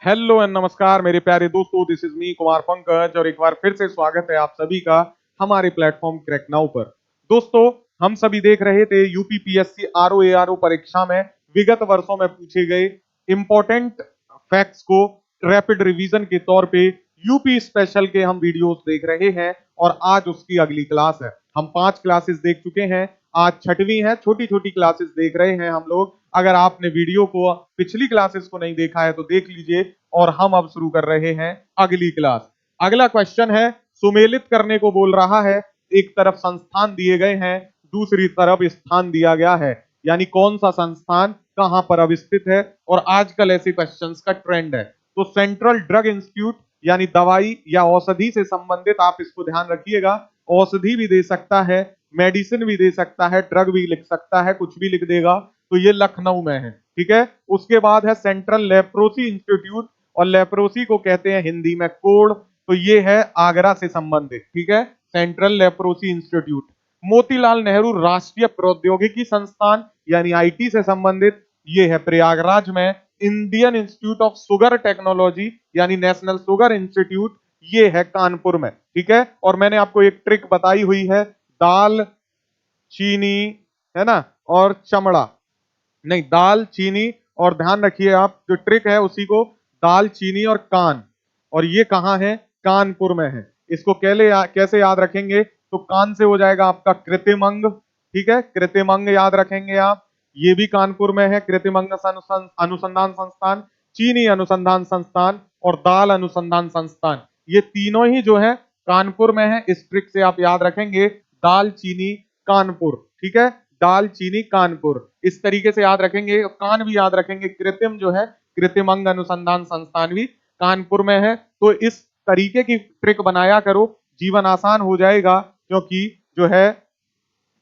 Hello and नमस्कार मेरे प्यारे दोस्तों, this is me Kumar Pankaj और एक बार फिर से स्वागत है आप सभी का हमारे प्लेटफॉर्म क्रैक नाउ पर। दोस्तों, हम सभी देख रहे थे यूपी पीएससी आरओ एआरओ परीक्षा में विगत वर्षों में पूछे गए इंपॉर्टेंट फैक्ट्स को रैपिड रिवीजन के तौर पे यूपी स्पेशल के हम वीडियोस देख रहे हैं और आज उसकी अगली क्लास है। हम 5 क्लासेस देख चुके हैं, आज छठवीं है। छोटी छोटी क्लासेस देख रहे हैं हम लोग। अगर आपने वीडियो को पिछली क्लासेस को नहीं देखा है तो देख लीजिए और हम अब शुरू कर रहे हैं अगली क्लास। अगला क्वेश्चन है, सुमेलित करने को बोल रहा है। एक तरफ संस्थान दिए गए हैं, दूसरी तरफ स्थान दिया गया है, यानी कौन सा संस्थान कहां पर अवस्थित है। और आजकल ऐसे क्वेश्चंस का ट्रेंड है। तो सेंट्रल ड्रग इंस्टीट्यूट यानी दवाई या औषधि से संबंधित, आप इसको ध्यान रखिएगा। औषधि भी दे सकता है, मेडिसिन भी दे सकता है, ड्रग भी लिख सकता है, कुछ भी लिख देगा। तो ये लखनऊ में है, ठीक है। उसके बाद है सेंट्रल लेप्रोसी इंस्टीट्यूट, और लेप्रोसी को कहते हैं हिंदी में कोढ़। तो ये है आगरा से संबंधित, ठीक है, central leprosy institute. Motilal Nehru राष्ट्रीय प्रौद्योगिकी संस्थान यानी आईटी से संबंधित, ये है प्रयागराज में। Indian institute of sugar technology यानी नेशनल शुगर इंस्टीट्यूट, ये है कानपुर में, ठीक है। और मैंने आपको एक ट्रिक बताई हुई है, दाल चीनी, है ना, और चमड़ा, नहीं दाल चीनी, और ध्यान रखिए आप जो ट्रिक है उसी को, दाल चीनी और कान। और ये कहाँ है? कानपुर में है। इसको कैसे याद रखेंगे? तो कान से हो जाएगा आपका कृत्रिमंग, ठीक है, कृत्रिमंग याद रखेंगे आप। ये भी कानपुर में है, कृत्रिमंग अनुसंधान संस्थान, चीनी अनुसंधान संस्थान और दाल अनुसंधान संस्थान, ये तीनों ही जो है कानपुर में है। इस ट्रिक से आप याद रखेंगे, दाल चीनी कानपुर, ठीक है, दाल चीनी कानपुर, इस तरीके से याद रखेंगे। कान भी याद रखेंगे, कृत्रिम जो है कृत्रिमंग अनुसंधान संस्थान भी कानपुर में है। तो इस तरीके की ट्रिक बनाया करो, जीवन आसान हो जाएगा, क्योंकि जो है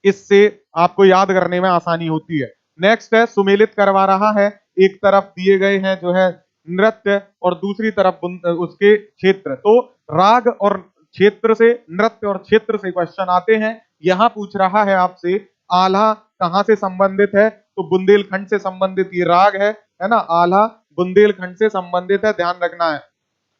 इससे आपको याद करने में आसानी होती है। नेक्स्ट है, सुमेलित करवा रहा है। एक तरफ दिए गए हैं जो है नृत्य और दूसरी तरफ उसके क्षेत्र। तो राग और क्षेत्र से, नृत्य और क्षेत्र से क्वेश्चन आते हैं। यहां पूछ रहा है आपसे आल्हा कहां से संबंधित है? तो बुंदेलखंड से संबंधित ये राग है ना। आल्हा बुंदेलखंड से संबंधित है, ध्यान रखना है।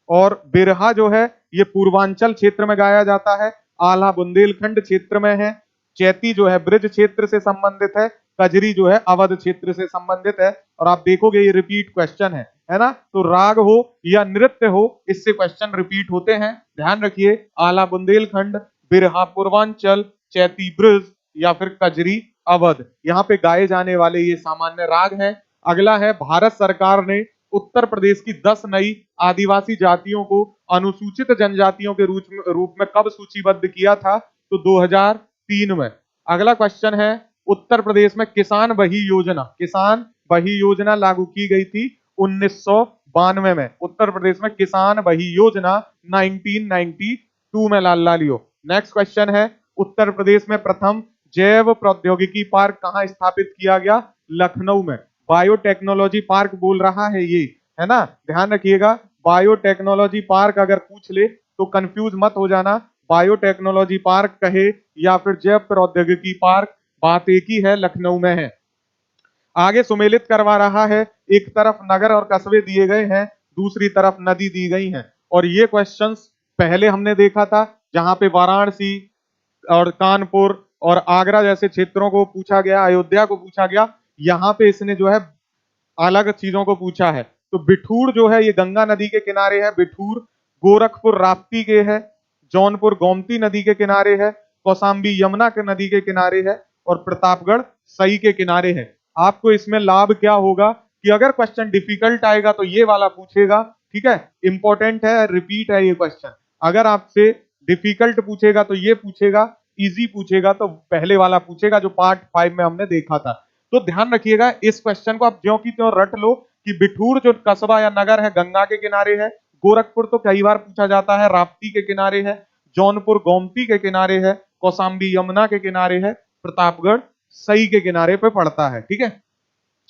और बिरहा जो है ये पूर्वांचल क्षेत्र में गाया जाता है, आल्हा बुंदेलखंड क्षेत्र में है। चैती जो है ब्रज क्षेत्र से संबंधित है, कजरी जो है अवध क्षेत्र से संबंधित है। और आप देखोगे ये रिपीट क्वेश्चन है ना। तो राग हो या नृत्य हो, इससे क्वेश्चन रिपीट होते हैं, ध्यान रखिए। आल्हा बुंदेलखंड, बिरहा पूर्वांचल, चैती ब्रज या फिर कजरी अवध, यहाँ पे गाए जाने वाले ये सामान्य राग हैं। अगला है, भारत सरकार ने उत्तर प्रदेश की 10 नई आदिवासी जातियों को अनुसूचित जनजातियों के रूप में कब सूचीबद्ध किया था? तो 2003 में। अगला क्वेश्चन है, उत्तर प्रदेश में किसान बही योजना लागू की गई थी 1992 में। उत्तर प्रदेश में किसान बही योजना 1992 में ला लियो। नेक्स्ट क्वेश्चन है, उत्तर प्रदेश में प्रथम जैव प्रौद्योगिकी पार्क कहां स्थापित किया गया? लखनऊ में। बायोटेक्नोलॉजी पार्क बोल रहा है ये, है ना, ध्यान रखिएगा। बायोटेक्नोलॉजी पार्क अगर पूछ ले तो कंफ्यूज मत हो जाना, बायोटेक्नोलॉजी पार्क कहे या फिर जैव प्रौद्योगिकी पार्क, बात एक ही है, लखनऊ में है। आगे सुमेलित करवा रहा है, एक तरफ नगर और कस्बे दिए गए हैं, दूसरी तरफ नदी दी गई है। और ये क्वेश्चंस पहले हमने देखा था, जहां पे वाराणसी और कानपुर और आगरा जैसे क्षेत्रों को पूछा गया, अयोध्या को पूछा गया। यहाँ पे इसने जो है अलग चीजों को पूछा है। तो बिठूर जो है ये गंगा नदी के किनारे है, बिठूर। गोरखपुर राप्ती के है, जौनपुर गोमती नदी के किनारे है, कौशाम्बी यमुना के नदी के किनारे है, और प्रतापगढ़ सई के किनारे है। आपको इसमें लाभ क्या होगा कि अगर क्वेश्चन डिफिकल्ट आएगा तो ये वाला पूछेगा, ठीक है, इंपॉर्टेंट है, रिपीट है ये क्वेश्चन। अगर आपसे डिफिकल्ट पूछेगा तो ये पूछेगा, इजी पूछेगा तो पहले वाला पूछेगा जो पार्ट 5 में हमने देखा था। तो ध्यान रखिएगा, इस क्वेश्चन को आप ज्यों की त्यों रट लो कि बिठूर जो कस्बा या नगर है गंगा के किनारे है, गोरखपुर तो कई बार पूछा जाता है राप्ती के किनारे है, जौनपुर गोमती के किनारे है, कौशाम्बी यमुना के किनारे है, प्रतापगढ़ सई के किनारे पे पड़ता है, ठीक है।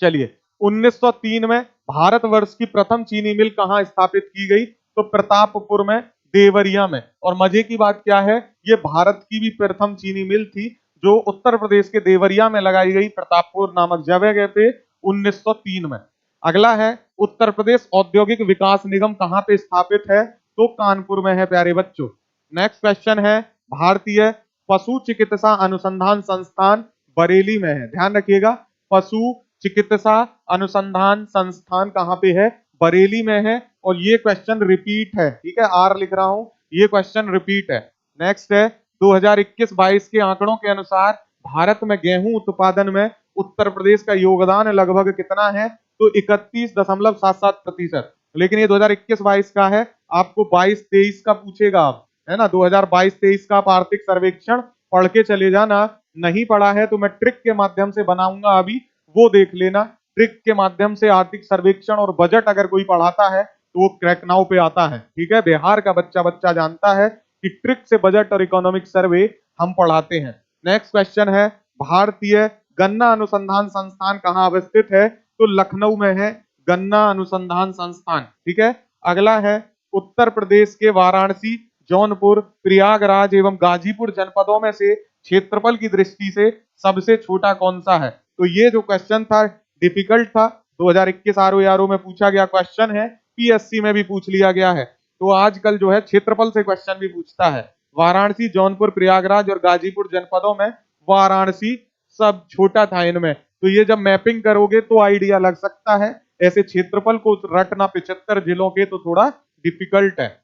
चलिए, 1903 में भारतवर्ष की प्रथम चीनी मिल कहां स्थापित की गई? तो प्रतापपुर में, देवरिया में। और मजे की बात क्या है, ये भारत की भी प्रथम चीनी मिल थी जो उत्तर प्रदेश के देवरिया में लगाई गई, प्रतापपुर नामक जगह पे, 1903 में। अगला है उत्तर प्रदेश औद्योगिक विकास निगम कहाँ पे स्थापित है? तो कानपुर में है प्यारे बच्चों। नेक्स्ट क्वेश्चन है भारतीय पशु चिकित्सा अनुसंधान संस्थान बरेली में है। ध्यान रखिएगा, पशु चिकित्सा अनुसंधान संस्थान कहाँ पे है? बरेली में है। और ये क्वेश्चन रिपीट है, ठीक है, आर लिख रहा हूं, ये क्वेश्चन रिपीट है। नेक्स्ट है 2021-22 के आंकड़ों के अनुसार भारत में गेहूं उत्पादन में उत्तर प्रदेश का योगदान लगभग कितना है? तो 31.77%। लेकिन ये 2021-22 का है, आपको 22-23 का पूछेगा आप, है ना। 2022-23 का आप आर्थिक सर्वेक्षण पढ़ के चले जाना। नहीं पढ़ा है तो मैं ट्रिक के माध्यम से बनाऊंगा, अभी वो देख लेना। ट्रिक के माध्यम से आर्थिक सर्वेक्षण और बजट अगर कोई पढ़ाता है तो वो क्रैक नाउ पे आता है, ठीक है। बिहार का बच्चा जानता है कि ट्रिक से बजट और इकोनॉमिक सर्वे हम पढ़ाते हैं। नेक्स्ट क्वेश्चन है भारतीय गन्ना अनुसंधान संस्थान कहाँ अवस्थित है? तो लखनऊ में है गन्ना अनुसंधान संस्थान, ठीक है। अगला है उत्तर प्रदेश के वाराणसी, जौनपुर, प्रयागराज एवं गाजीपुर जनपदों में से क्षेत्रफल की दृष्टि से सबसे छोटा कौन सा है? तो ये जो क्वेश्चन था डिफिकल्ट था, 2021 आरओ में पूछा गया क्वेश्चन है, पीएससी में भी पूछ लिया गया है। तो आजकल जो है क्षेत्रफल से क्वेश्चन भी पूछता है। वाराणसी, जौनपुर, प्रयागराज और गाजीपुर जनपदों में वाराणसी सब छोटा था इनमें। तो ये जब मैपिंग करोगे तो आइडिया लग सकता है। ऐसे क्षेत्रफल को रटना 75 जिलों के तो थोड़ा डिफिकल्ट है।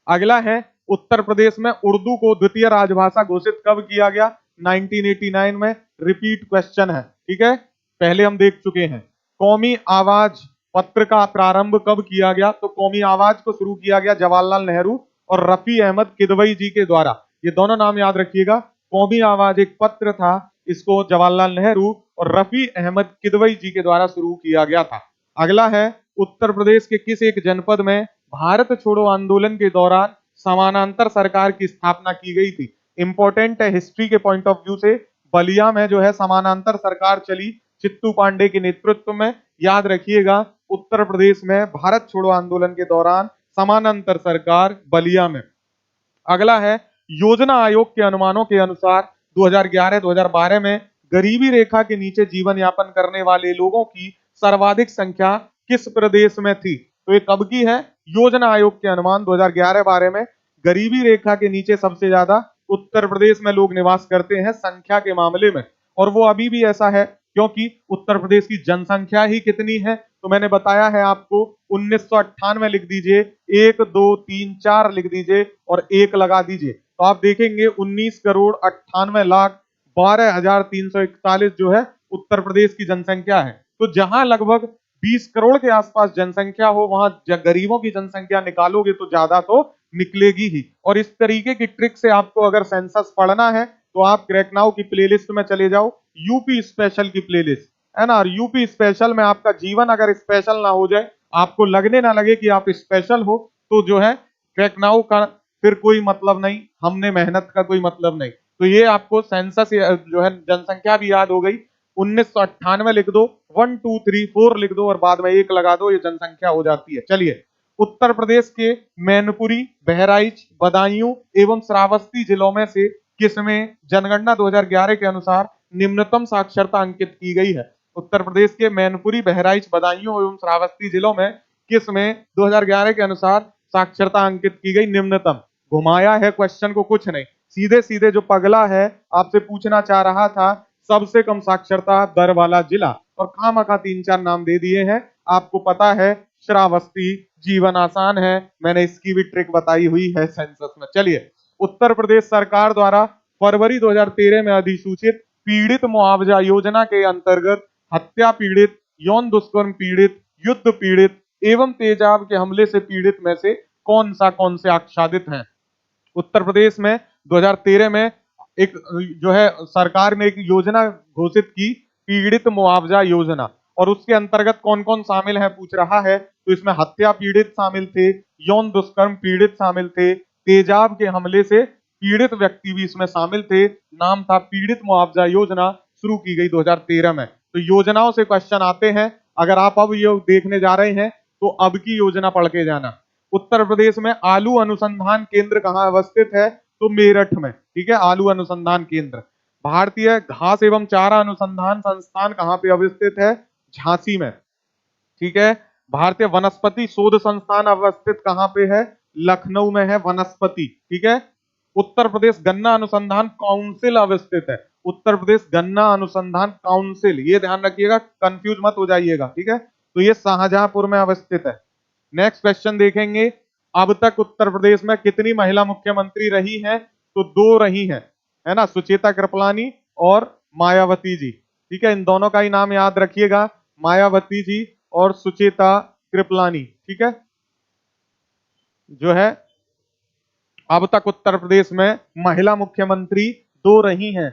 अगला है उत्तर प्रदेश में उर्दू को द्वितीय राजभाषा घोषित कब किया गया? 1989 में। रिपीट क्वेश्चन है, ठीक है, पहले हम देख चुके हैं। कौमी आवाज पत्र का प्रारंभ कब किया गया? तो कौमी आवाज को शुरू किया गया जवाहरलाल नेहरू और रफी अहमद किदवई जी के द्वारा। ये दोनों नाम याद रखिएगा। कौमी आवाज एक पत्र था, इसको जवाहरलाल नेहरू और रफी अहमद किदवई जी के द्वारा शुरू किया गया था। अगला है उत्तर प्रदेश के किस एक जनपद में भारत छोड़ो आंदोलन के दौरान समानांतर सरकार की स्थापना की गई थी? इंपॉर्टेंट है हिस्ट्री के पॉइंट ऑफ व्यू से। बलिया में जो है समानांतर सरकार चली चित्तू पांडे के नेतृत्व में। याद रखिएगा, उत्तर प्रदेश में भारत छोड़ो आंदोलन के दौरान समानांतर सरकार बलिया में। अगला है योजना आयोग के अनुमानों के अनुसार 2011-2012 में गरीबी रेखा के नीचे जीवन यापन करने वाले लोगों की सर्वाधिक संख्या किस प्रदेश में थी? तो ये कब की है? योजना आयोग के अनुमान 2011-12 में गरीबी रेखा के नीचे सबसे ज्यादा उत्तर प्रदेश में लोग निवास करते हैं संख्या के मामले में। और वो अभी भी ऐसा है क्योंकि उत्तर प्रदेश की जनसंख्या ही कितनी है? तो मैंने बताया है आपको 1998 लिख दीजिए, 1 2 3 4 लिख दीजिए और 1 लगा दीजिए, तो आप देखेंगे 19,98,12,341 जो है उत्तर प्रदेश की जनसंख्या है। तो जहां लगभग 20 करोड़ के आसपास जनसंख्या हो, वहां गरीबों की जनसंख्या निकालोगे तो ज्यादा तो निकलेगी ही। और इस तरीके की ट्रिक से आपको अगर सेंसस पढ़ना है तो आप क्रैक नाउ की प्लेलिस्ट में चले जाओ, यूपी स्पेशल की प्लेलिस्ट है ना। और यूपी स्पेशल में आपका जीवन अगर स्पेशल ना हो जाए, आपको लगने ना लगे कि आप स्पेशल हो, तो जो है क्रैक नाउ का फिर कोई मतलब नहीं, हमने मेहनत का कोई मतलब नहीं। तो ये आपको सेंसस जो है जनसंख्या भी याद हो गई। 1998 लिख दो, 1 2 3 4 लिख दो और बाद में 1 लगा दो, ये जनसंख्या हो जाती है। चलिए, उत्तर प्रदेश के मैनपुरी, बहराइच, बदायूं एवं श्रावस्ती जिलों में से किसमें जनगणना 2011 के अनुसार निम्नतम साक्षरता अंकित की गई है? उत्तर प्रदेश के मैनपुरी, बहराइच, बदायूं एवं श्रावस्ती जिलों में किसमें 2011 के अनुसार साक्षरता अंकित की गई निम्नतम? घुमाया है क्वेश्चन को, कुछ नहीं, सीधे सीधे जो पगला है आपसे पूछना चाह रहा था सबसे कम साक्षरता दर वाला जिला, और खामखा 3-4 नाम दे दिए हैं। आपको पता है श्रावस्ती, जीवन आसान है, मैंने इसकी भी ट्रिक बताई हुई है सेंसस में। चलिए, उत्तर प्रदेश सरकार द्वारा फरवरी 2013 में अधिसूचित पीड़ित मुआवजा योजना के अंतर्गत हत्या पीड़ित, यौन दुष्कर्म पीड़ित, युद्ध पीड़ित एवं तेजाब के हमले से पीड़ित में से कौन से आच्छादित हैं? उत्तर प्रदेश में 2013 में एक जो है सरकार ने एक योजना घोषित की, पीड़ित मुआवजा योजना, और उसके अंतर्गत कौन कौन शामिल है पूछ रहा है। तो इसमें हत्या पीड़ित शामिल थे, यौन दुष्कर्म पीड़ित शामिल थे, तेजाब के हमले से पीड़ित व्यक्ति भी इसमें शामिल थे। नाम था पीड़ित मुआवजा योजना, शुरू की गई 2013 में। तो योजनाओं से क्वेश्चन आते हैं। अगर आप अब ये देखने जा रहे हैं तो अब की योजना पढ़ के जाना। उत्तर प्रदेश में आलू अनुसंधान केंद्र कहाँ अवस्थित है? तो मेरठ में, ठीक है, आलू अनुसंधान केंद्र। भारतीय घास एवं चारा अनुसंधान संस्थान कहाँ पे अवस्थित है? झांसी में। ठीक है। भारतीय वनस्पति शोध संस्थान अवस्थित कहाँ पे है? लखनऊ में है वनस्पति। ठीक है। उत्तर प्रदेश गन्ना अनुसंधान काउंसिल अवस्थित है। उत्तर प्रदेश गन्ना अनुसंधान काउंसिल, ये ध्यान रखिएगा, कंफ्यूज मत हो जाइएगा। ठीक है। तो ये शाहजहांपुर में अवस्थित है। नेक्स्ट क्वेश्चन देखेंगे, अब तक उत्तर प्रदेश में कितनी महिला मुख्यमंत्री रही हैं? तो 2 रही हैं, है ना, सुचेता कृपलानी और मायावती जी। ठीक है, इन दोनों का ही नाम याद रखिएगा, मायावती जी और सुचेता कृपलानी। ठीक है, जो है अब तक उत्तर प्रदेश में महिला मुख्यमंत्री 2 रही हैं।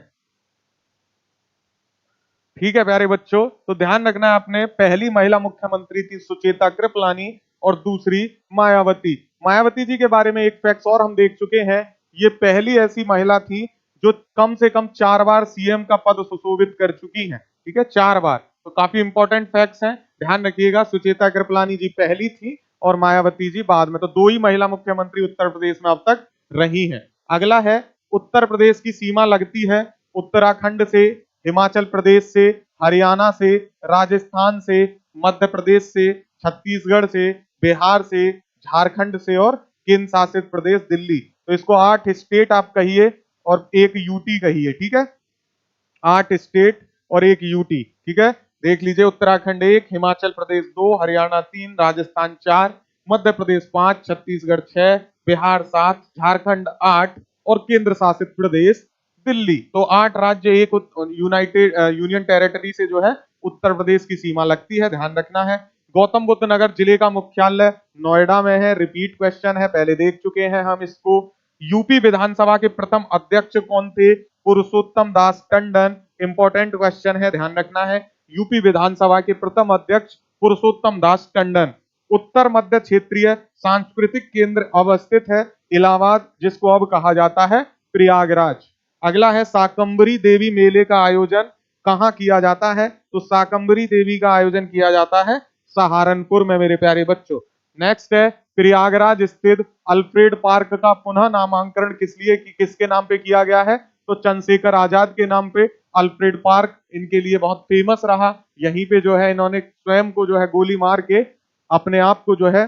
ठीक है प्यारे बच्चों, तो ध्यान रखना है आपने, पहली महिला मुख्यमंत्री थी सुचेता कृपलानी और दूसरी मायावती। मायावती जी के बारे में एक फैक्ट और हम देख चुके हैं, ये पहली ऐसी महिला थी जो कम से कम 4 बार सीएम का पद सुशोभित कर चुकी हैं। ठीक है, 4 बार। तो काफी इंपॉर्टेंट फैक्ट्स हैं, ध्यान रखिएगा। सुचेता कृपलानी जी पहली थी और मायावती जी बाद में, तो 2 ही महिला मुख्यमंत्री उत्तर प्रदेश में अब तक रही हैं। अगला है, उत्तर प्रदेश की सीमा लगती है उत्तराखंड से, हिमाचल प्रदेश से, हरियाणा से, राजस्थान से, मध्य प्रदेश से, छत्तीसगढ़ से, बिहार से, झारखंड से और केंद्र शासित प्रदेश दिल्ली। तो इसको 8 स्टेट आप कहिए और एक यूटी कहिए। ठीक है, 8 स्टेट और एक यूटी। ठीक है, देख लीजिए, उत्तराखंड 1, हिमाचल प्रदेश 2, हरियाणा 3, राजस्थान 4, मध्य प्रदेश 5, छत्तीसगढ़ 6, बिहार 7, झारखंड 8 और केंद्र शासित प्रदेश दिल्ली। तो 8 राज्य एक यूनाइटेड यूनियन टेरिटरी से जो है उत्तर प्रदेश की सीमा लगती है, ध्यान रखना है। गौतम बुद्ध नगर जिले का मुख्यालय नोएडा में है, रिपीट क्वेश्चन है, पहले देख चुके हैं हम इसको। यूपी विधानसभा के प्रथम अध्यक्ष कौन थे? पुरुषोत्तम दास टंडन। इंपॉर्टेंट क्वेश्चन है, ध्यान रखना है। यूपी विधानसभा के प्रथम अध्यक्ष पुरुषोत्तम दास टंडन। उत्तर मध्य क्षेत्रीय सांस्कृतिक केंद्र अवस्थित है इलाहाबाद, जिसको अब कहा जाता है प्रयागराज। अगला है, शाकंभरी देवी मेले का आयोजन कहाँ किया जाता है? तो शाकंभरी देवी का आयोजन किया जाता है सहारनपुर में मेरे प्यारे बच्चों। नेक्स्ट है, प्रयागराज स्थित अल्फ्रेड पार्क का पुनः नामांकरण किसके नाम पे किया गया है? तो चंद्रशेखर आजाद के नाम पे अल्फ्रेड पार्क इनके लिए बहुत फेमस रहा। यहीं पे जो है इन्होंने स्वयं को जो है गोली मार के अपने आप को जो है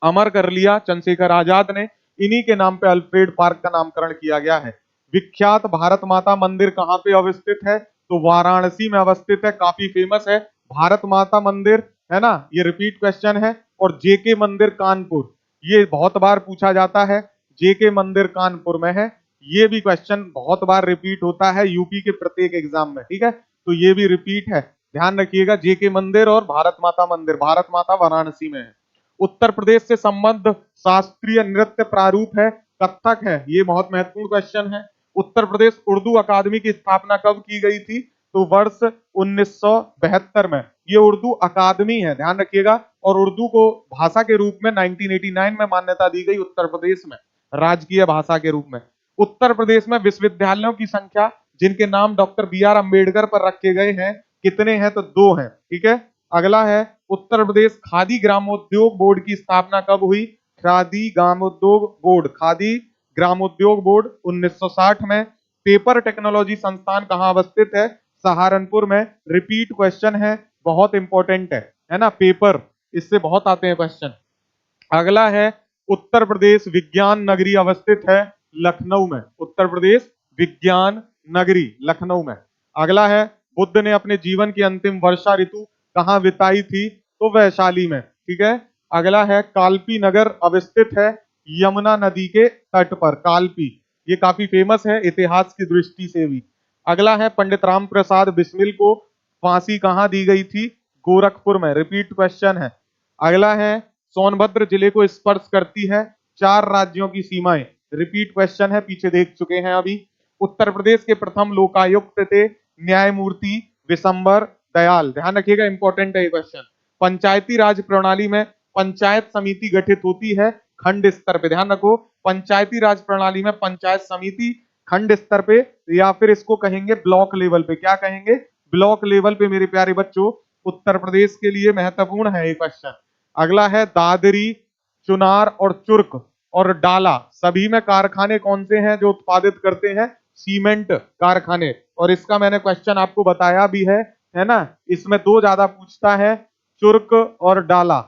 अमर कर लिया चंद्रशेखर आजाद ने। इन्हीं के नाम पे अल्फ्रेड पार्क का नामकरण किया गया है। विख्यात भारत माता मंदिर कहाँ पे अवस्थित है? तो वाराणसी में अवस्थित है, काफी फेमस है भारत माता मंदिर, है ना, ये रिपीट क्वेश्चन है। और जेके मंदिर कानपुर, ये बहुत बार पूछा जाता है, जेके मंदिर कानपुर में है। ये भी क्वेश्चन बहुत बार रिपीट होता है यूपी के प्रत्येक एग्जाम में। ठीक है, तो ये भी रिपीट है, ध्यान रखिएगा, जेके मंदिर और भारत माता मंदिर, भारत माता वाराणसी में है। उत्तर प्रदेश से संबद्ध शास्त्रीय नृत्य प्रारूप है कथक है, ये बहुत महत्वपूर्ण क्वेश्चन है। उत्तर प्रदेश उर्दू अकादमी की स्थापना कब की गई थी? तो वर्ष 1972 में। ये उर्दू अकादमी है, ध्यान रखिएगा, और उर्दू को भाषा के रूप में 1989 में मान्यता दी गई उत्तर प्रदेश में, राजकीय भाषा के रूप में। उत्तर प्रदेश में विश्वविद्यालयों की संख्या जिनके नाम डॉक्टर BR अम्बेडकर पर रखे गए हैं कितने हैं? तो 2 हैं। ठीक है, अगला है, उत्तर प्रदेश खादी ग्रामोद्योग बोर्ड की स्थापना कब हुई? खादी ग्रामोद्योग बोर्ड, खादी ग्रामोद्योग बोर्ड 1960 में। पेपर टेक्नोलॉजी संस्थान कहाँ अवस्थित है? सहारनपुर में। रिपीट क्वेश्चन है, बहुत इंपॉर्टेंट है ना, पेपर इससे बहुत आते हैं क्वेश्चन। अगला है, उत्तर प्रदेश विज्ञान नगरी अवस्थित है लखनऊ में। उत्तर प्रदेश विज्ञान नगरी लखनऊ में। अगला है, बुद्ध ने अपने जीवन की अंतिम वर्षा ऋतु कहाँ बिताई थी? तो वैशाली में। ठीक है, अगला है, कालपी नगर अवस्थित है यमुना नदी के तट पर, कालपी, ये काफी फेमस है इतिहास की दृष्टि से भी। अगला है, पंडित राम प्रसाद बिस्मिल को फांसी कहाँ दी गई थी? गोरखपुर में। रिपीट क्वेश्चन है। अगला है, सोनभद्र जिले को स्पर्श करती है 4 राज्यों की सीमाएं। रिपीट क्वेश्चन है, पीछे देख चुके हैं अभी। उत्तर प्रदेश के प्रथम लोकायुक्त थे न्यायमूर्ति विशंबर दयाल, ध्यान रखिएगा, इंपॉर्टेंट है ये क्वेश्चन। पंचायती राज प्रणाली में पंचायत समिति गठित होती है खंड स्तर पे, ध्यान रखो, पंचायती राज प्रणाली में पंचायत समिति खंड स्तर पे, या फिर इसको कहेंगे ब्लॉक लेवल पे। क्या कहेंगे? ब्लॉक लेवल पे मेरे प्यारे बच्चों, उत्तर प्रदेश के लिए महत्वपूर्ण है ये क्वेश्चन। अगला है, दादरी, चुनार और चुर्क और डाला सभी में कारखाने कौन से हैं जो उत्पादित करते हैं? सीमेंट कारखाने। और इसका मैंने क्वेश्चन आपको बताया भी है ना, इसमें 2 ज्यादा पूछता है, चुर्क और डाला,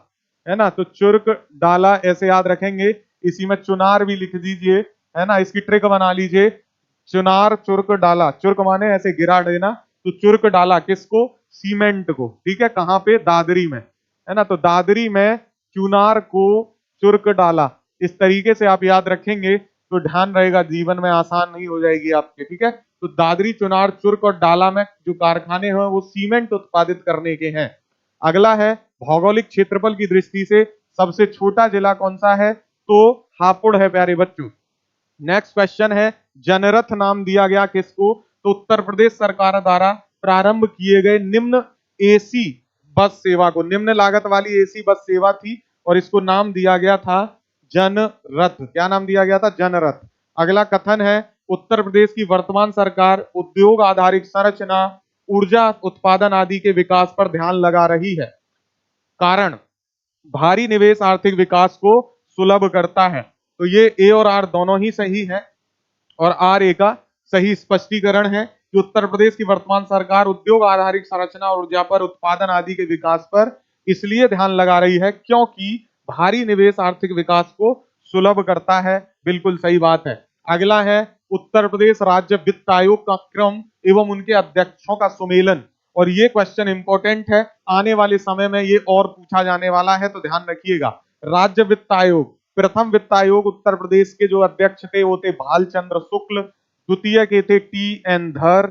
है ना। तो चुर्क डाला ऐसे याद रखेंगे। इसी में चुनार भी लिख दीजिए, है ना, इसकी ट्रिक बना लीजिए। चुनार चुर्क डाला, चुर्क माने ऐसे गिरा देना, तो चुर्क डाला किसको? सीमेंट को। ठीक है, कहां पे? दादरी में, है ना। तो दादरी में चुनार को चुर्क डाला, इस तरीके से आप याद रखेंगे तो ध्यान रहेगा, जीवन में आसान नहीं हो जाएगी आपके। ठीक है, तो दादरी, चुनार, चुर्क और डाला में जो कारखाने हैं वो सीमेंट उत्पादित करने के हैं। अगला है भौगोलिक क्षेत्रफल की दृष्टि से सबसे छोटा जिला कौन सा है? तो हापुड़ है प्यारे बच्चों। नेक्स्ट क्वेश्चन है, जनरथ नाम दिया गया किसको? तो उत्तर प्रदेश सरकार द्वारा प्रारंभ किए गए निम्न एसी बस सेवा को। निम्न लागत वाली एसी बस सेवा थी और इसको नाम दिया गया था जनरथ। क्या नाम दिया गया था? जनरथ। अगला कथन है, उत्तर प्रदेश की वर्तमान सरकार उद्योग आधारित संरचना, ऊर्जा उत्पादन आदि के विकास पर ध्यान लगा रही है। कारण, भारी निवेश आर्थिक विकास को सुलभ करता है। तो ये ए और आर दोनों ही सही है और आर ए का सही स्पष्टीकरण है कि उत्तर प्रदेश की वर्तमान सरकार उद्योग आधारित संरचना और ऊर्जा पर उत्पादन आदि के विकास पर इसलिए ध्यान लगा रही है क्योंकि भारी निवेश आर्थिक विकास को सुलभ करता है। बिल्कुल सही बात है। अगला है, उत्तर प्रदेश राज्य वित्त आयोग का क्रम एवं उनके अध्यक्षों का सुमेलन। और ये क्वेश्चन इंपॉर्टेंट है, आने वाले समय में ये और पूछा जाने वाला है, तो ध्यान रखिएगा। राज्य वित्त आयोग, प्रथम वित्त आयोग उत्तर प्रदेश के जो अध्यक्ष थे वो थे भालचंद्र शुक्ल, द्वितीय के थे टी एन धर,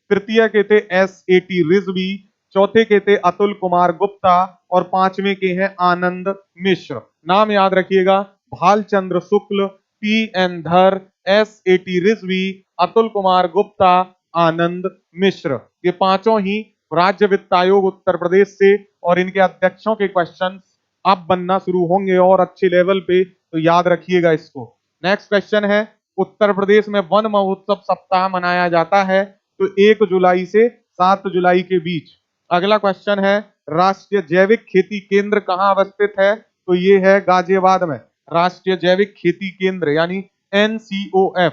तृतीय के थे एस ए टी रिजवी, चौथे के थे अतुल कुमार गुप्ता और पांचवें के हैं आनंद मिश्र। नाम याद रखिएगा, Bhalchandra Shukla, T N Dhar, S A T Rizvi, Atul Kumar Gupta, Anand Mishra. ये पांचों ही राज्य वित्त आयोग उत्तर प्रदेश से, और इनके अध्यक्षों के क्वेश्चन अब बनना शुरू होंगे और अच्छे लेवल पे, तो याद रखिएगा इसको। नेक्स्ट क्वेश्चन है, उत्तर प्रदेश में वन महोत्सव सप्ताह मनाया जाता है तो 1 जुलाई से 7 जुलाई के बीच। अगला क्वेश्चन है, राष्ट्रीय जैविक खेती केंद्र कहाँ अवस्थित है? तो ये है गाजियाबाद में, राष्ट्रीय जैविक खेती केंद्र यानी NCOF।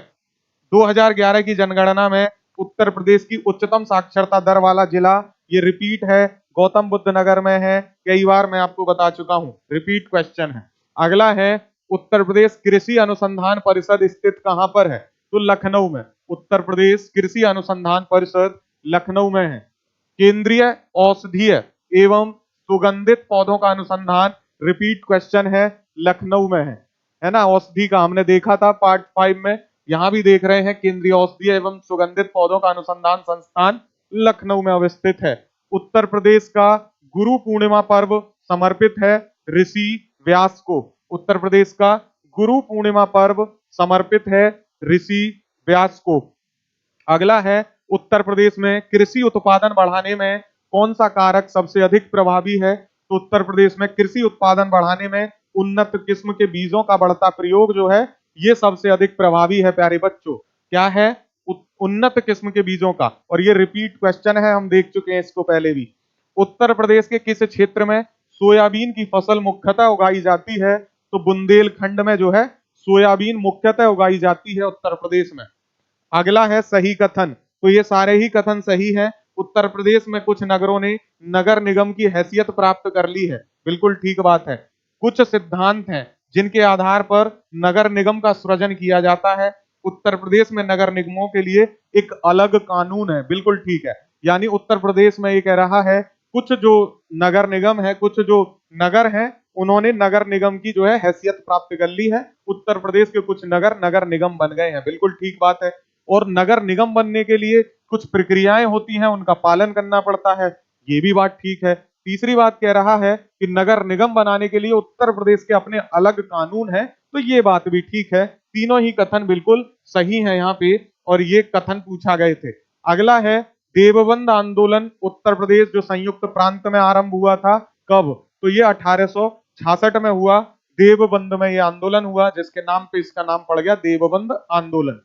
2011 की जनगणना में उत्तर प्रदेश की उच्चतम साक्षरता दर वाला जिला, ये रिपीट है, गौतम बुद्ध नगर में है। कई बार मैं आपको बता चुका हूं, रिपीट क्वेश्चन है। अगला है, उत्तर प्रदेश कृषि अनुसंधान परिषद स्थित कहां पर है? तो लखनऊ में। उत्तर प्रदेश कृषि अनुसंधान परिषद लखनऊ में है। केंद्रीय औषधीय एवं सुगंधित पौधों का अनुसंधान, रिपीट क्वेश्चन है, लखनऊ में है ना। औषधि का हमने देखा था पार्ट 5 में, यहां भी देख रहे हैं, केंद्रीय औषधीय एवं सुगंधित पौधों का अनुसंधान संस्थान लखनऊ में अवस्थित है। उत्तर प्रदेश का गुरु पूर्णिमा पर्व समर्पित है ऋषि व्यास को। उत्तर प्रदेश का गुरु पूर्णिमा पर्व समर्पित है ऋषि व्यास को। अगला है, उत्तर प्रदेश में कृषि उत्पादन बढ़ाने में कौन सा कारक सबसे अधिक प्रभावी है? तो उत्तर प्रदेश में कृषि उत्पादन बढ़ाने में उन्नत किस्म के बीजों का बढ़ता प्रयोग जो है ये सबसे अधिक प्रभावी है प्यारे बच्चों। क्या है? उन्नत किस्म के बीजों का। और ये रिपीट क्वेश्चन है, हम देख चुके हैं इसको पहले भी। उत्तर प्रदेश के किस क्षेत्र में सोयाबीन की फसल मुख्यतः उगाई जाती है? तो बुंदेलखंड में जो है सोयाबीन मुख्यतः उगाई जाती है उत्तर प्रदेश में। अगला है सही कथन, तो ये सारे ही कथन सही है। उत्तर प्रदेश में कुछ नगरों ने नगर निगम की हैसियत प्राप्त कर ली है, बिल्कुल ठीक बात है। कुछ सिद्धांत हैं जिनके आधार पर नगर निगम का सृजन किया जाता है। उत्तर प्रदेश में नगर निगमों के लिए एक अलग कानून है, बिल्कुल ठीक है। यानी उत्तर प्रदेश में ये कह रहा है कुछ जो नगर निगम है, कुछ जो नगर हैं, उन्होंने नगर निगम की जो है हैसियत प्राप्त कर ली है। उत्तर प्रदेश के कुछ नगर नगर निगम बन गए हैं, बिल्कुल ठीक बात है। और नगर निगम बनने के लिए कुछ प्रक्रियाएं होती हैं, उनका पालन करना पड़ता है, ये भी बात ठीक है। तीसरी बात कह रहा है कि नगर निगम बनाने के लिए उत्तर प्रदेश के अपने अलग कानून है, तो ये बात भी ठीक है। तीनों ही कथन बिल्कुल सही है यहाँ पे, और ये कथन पूछा गए थे। अगला है, देवबंद आंदोलन उत्तर प्रदेश जो संयुक्त प्रांत में आरंभ हुआ था, कब? तो ये 1866 में हुआ। देवबंद में ये आंदोलन हुआ, जिसके नाम पे इसका नाम पड़ गया देवबंद आंदोलन।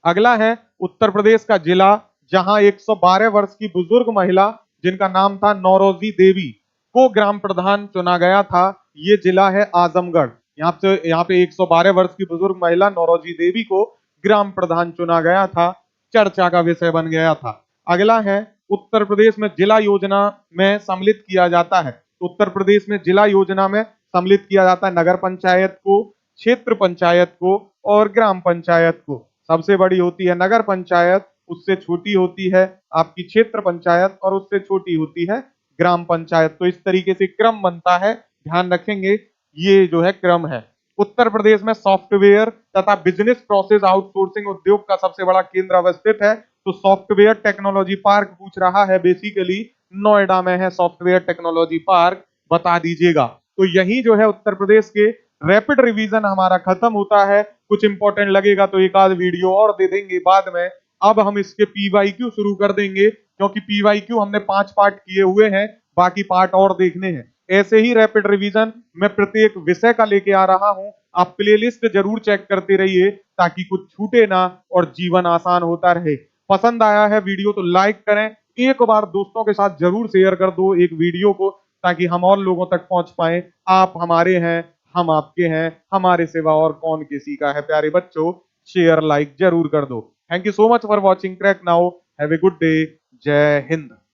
अगला है, उत्तर प्रदेश का जिला जहां 112 वर्ष की बुजुर्ग महिला जिनका नाम था नौरोजी देवी को ग्राम प्रधान चुना गया था, ये जिला है आजमगढ़। यहाँ पे 112 वर्ष की बुजुर्ग महिला नौरोजी देवी को ग्राम प्रधान चुना गया था, चर्चा का विषय बन गया था। अगला है, उत्तर प्रदेश में जिला योजना में सम्मिलित किया जाता है। उत्तर प्रदेश में जिला योजना में सम्मिलित किया जाता है नगर पंचायत को, क्षेत्र पंचायत को और ग्राम पंचायत को। सबसे बड़ी होती है नगर पंचायत, उससे छोटी होती है आपकी क्षेत्र पंचायत और उससे छोटी होती है ग्राम पंचायत। तो इस तरीके से क्रम बनता है, ध्यान रखेंगे, ये जो है क्रम है। उत्तर प्रदेश में सॉफ्टवेयर तथा बिजनेस प्रोसेस आउटसोर्सिंग उद्योग का सबसे बड़ा केंद्र अवस्थित है। तो सॉफ्टवेयर टेक्नोलॉजी पार्क पूछ रहा है, बेसिकली नोएडा में है सॉफ्टवेयर टेक्नोलॉजी पार्क, बता दीजिएगा। तो यही जो है उत्तर प्रदेश के रैपिड रिवीजन हमारा खत्म होता है। कुछ इंपॉर्टेंट लगेगा तो एक आध वीडियो और दे देंगे बाद में। अब हम इसके पीवाईक्यू शुरू कर देंगे, क्योंकि पीवाईक्यू हमने 5 पार्ट किए हुए हैं, बाकी पार्ट और देखने हैं। ऐसे ही रैपिड रिवीजन मैं प्रत्येक विषय का लेके आ रहा हूं। आप प्लेलिस्ट जरूर चेक करते रहिए ताकि कुछ छूटे ना और जीवन आसान होता रहे। पसंद आया है वीडियो तो लाइक करें, एक बार दोस्तों के साथ जरूर शेयर कर दो एक वीडियो को, ताकि हम और लोगों तक पहुंच पाए। आप हमारे हैं, हम आपके हैं, हमारे सिवा और कौन किसी का है। प्यारे बच्चों, शेयर लाइक जरूर कर दो। Thank you so much for watching crack now. Have a good day. जय हिंद।